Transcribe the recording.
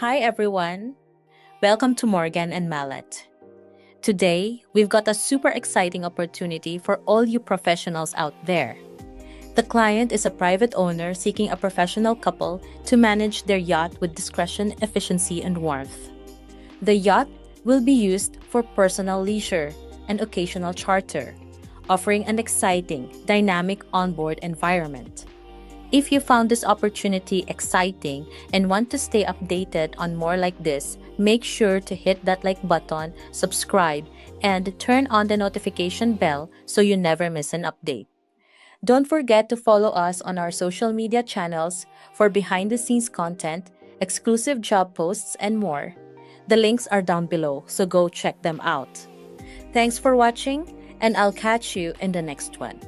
Hi everyone! Welcome to Morgan and Mallet. Today, we've got a super exciting opportunity for all you professionals out there. The client is a private owner seeking a professional couple to manage their yacht with discretion, efficiency, and warmth. The yacht will be used for personal leisure and occasional charter, offering an exciting, dynamic onboard environment. If you found this opportunity exciting and want to stay updated on more like this, make sure to hit that like button, subscribe, and turn on the notification bell so you never miss an update. Don't forget to follow us on our social media channels for behind the scenes content, exclusive job posts, and more. The links are down below, so go check them out. Thanks for watching, and I'll catch you in the next one.